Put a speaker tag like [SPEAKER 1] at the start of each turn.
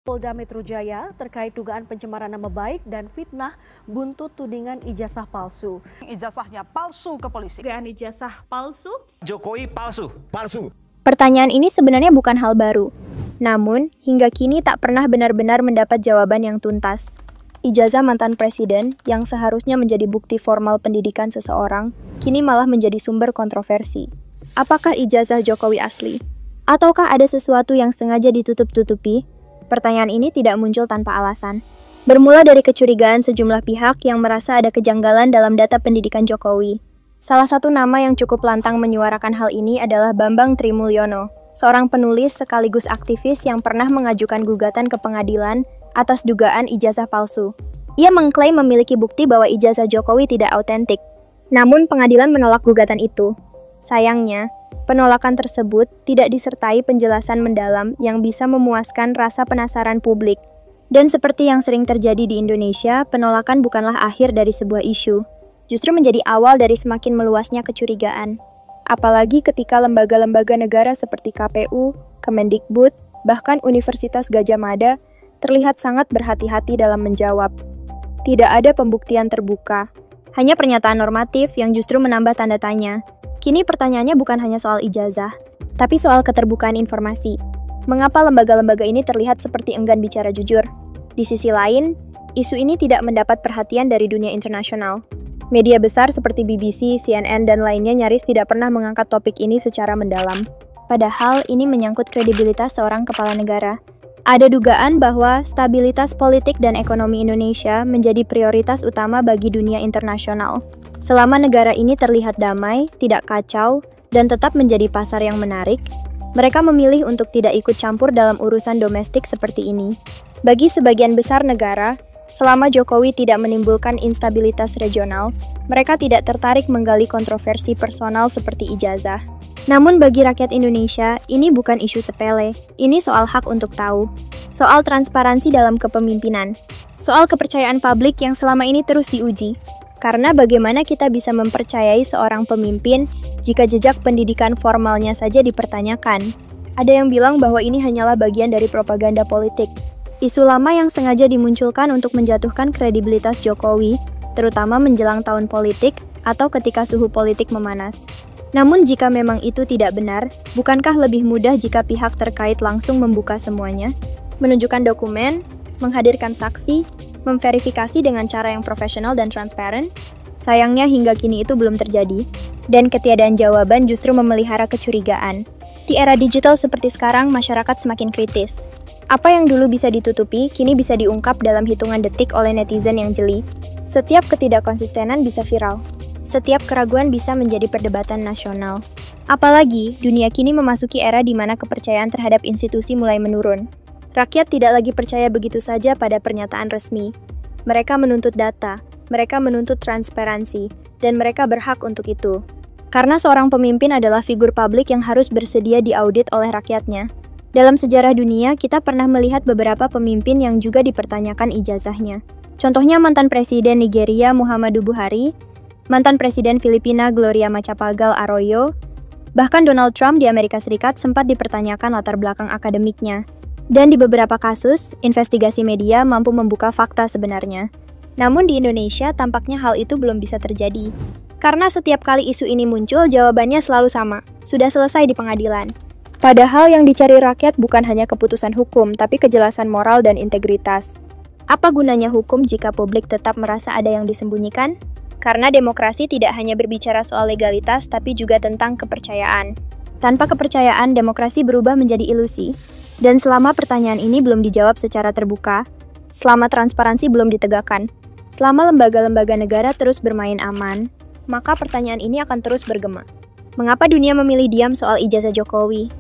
[SPEAKER 1] Polda Metro Jaya terkait dugaan pencemaran nama baik dan fitnah buntut tudingan ijazah palsu.
[SPEAKER 2] Ijazahnya palsu ke polisi.
[SPEAKER 3] Dugaan ijazah palsu?
[SPEAKER 4] Jokowi palsu.
[SPEAKER 5] Pertanyaan ini sebenarnya bukan hal baru. Namun, hingga kini tak pernah benar-benar mendapat jawaban yang tuntas. Ijazah mantan presiden yang seharusnya menjadi bukti formal pendidikan seseorang, kini malah menjadi sumber kontroversi. Apakah ijazah Jokowi asli? Ataukah ada sesuatu yang sengaja ditutup-tutupi? Pertanyaan ini tidak muncul tanpa alasan. Bermula dari kecurigaan sejumlah pihak yang merasa ada kejanggalan dalam data pendidikan Jokowi. Salah satu nama yang cukup lantang menyuarakan hal ini adalah Bambang Trimulyono, seorang penulis sekaligus aktivis yang pernah mengajukan gugatan ke pengadilan atas dugaan ijazah palsu. Ia mengklaim memiliki bukti bahwa ijazah Jokowi tidak autentik. Namun pengadilan menolak gugatan itu. Sayangnya, penolakan tersebut tidak disertai penjelasan mendalam yang bisa memuaskan rasa penasaran publik. Dan seperti yang sering terjadi di Indonesia, penolakan bukanlah akhir dari sebuah isu. Justru menjadi awal dari semakin meluasnya kecurigaan. Apalagi ketika lembaga-lembaga negara seperti KPU, Kemendikbud, bahkan Universitas Gadjah Mada terlihat sangat berhati-hati dalam menjawab. Tidak ada pembuktian terbuka, hanya pernyataan normatif yang justru menambah tanda tanya. Kini pertanyaannya bukan hanya soal ijazah, tapi soal keterbukaan informasi. Mengapa lembaga-lembaga ini terlihat seperti enggan bicara jujur? Di sisi lain, isu ini tidak mendapat perhatian dari dunia internasional. Media besar seperti BBC, CNN, dan lainnya nyaris tidak pernah mengangkat topik ini secara mendalam. Padahal ini menyangkut kredibilitas seorang kepala negara. Ada dugaan bahwa stabilitas politik dan ekonomi Indonesia menjadi prioritas utama bagi dunia internasional. Selama negara ini terlihat damai, tidak kacau, dan tetap menjadi pasar yang menarik, mereka memilih untuk tidak ikut campur dalam urusan domestik seperti ini. Bagi sebagian besar negara, selama Jokowi tidak menimbulkan instabilitas regional, mereka tidak tertarik menggali kontroversi personal seperti ijazah. Namun bagi rakyat Indonesia, ini bukan isu sepele. Ini soal hak untuk tahu. Soal transparansi dalam kepemimpinan. Soal kepercayaan publik yang selama ini terus diuji. Karena bagaimana kita bisa mempercayai seorang pemimpin jika jejak pendidikan formalnya saja dipertanyakan? Ada yang bilang bahwa ini hanyalah bagian dari propaganda politik. Isu lama yang sengaja dimunculkan untuk menjatuhkan kredibilitas Jokowi, terutama menjelang tahun politik atau ketika suhu politik memanas. Namun jika memang itu tidak benar, bukankah lebih mudah jika pihak terkait langsung membuka semuanya, menunjukkan dokumen, menghadirkan saksi, memverifikasi dengan cara yang profesional dan transparan? Sayangnya hingga kini itu belum terjadi, dan ketiadaan jawaban justru memelihara kecurigaan. Di era digital seperti sekarang, masyarakat semakin kritis. Apa yang dulu bisa ditutupi, kini bisa diungkap dalam hitungan detik oleh netizen yang jeli. Setiap ketidakkonsistenan bisa viral. Setiap keraguan bisa menjadi perdebatan nasional. Apalagi, dunia kini memasuki era di mana kepercayaan terhadap institusi mulai menurun. Rakyat tidak lagi percaya begitu saja pada pernyataan resmi. Mereka menuntut data, mereka menuntut transparansi, dan mereka berhak untuk itu. Karena seorang pemimpin adalah figur publik yang harus bersedia diaudit oleh rakyatnya. Dalam sejarah dunia, kita pernah melihat beberapa pemimpin yang juga dipertanyakan ijazahnya. Contohnya mantan Presiden Nigeria Muhammadu Buhari, mantan Presiden Filipina Gloria Macapagal Arroyo, bahkan Donald Trump di Amerika Serikat sempat dipertanyakan latar belakang akademiknya. Dan di beberapa kasus, investigasi media mampu membuka fakta sebenarnya. Namun di Indonesia tampaknya hal itu belum bisa terjadi. Karena setiap kali isu ini muncul, jawabannya selalu sama, sudah selesai di pengadilan. Padahal yang dicari rakyat bukan hanya keputusan hukum, tapi kejelasan moral dan integritas. Apa gunanya hukum jika publik tetap merasa ada yang disembunyikan? Karena demokrasi tidak hanya berbicara soal legalitas, tapi juga tentang kepercayaan. Tanpa kepercayaan, demokrasi berubah menjadi ilusi. Dan selama pertanyaan ini belum dijawab secara terbuka, selama transparansi belum ditegakkan, selama lembaga-lembaga negara terus bermain aman, maka pertanyaan ini akan terus bergema. Mengapa dunia memilih diam soal ijazah Jokowi?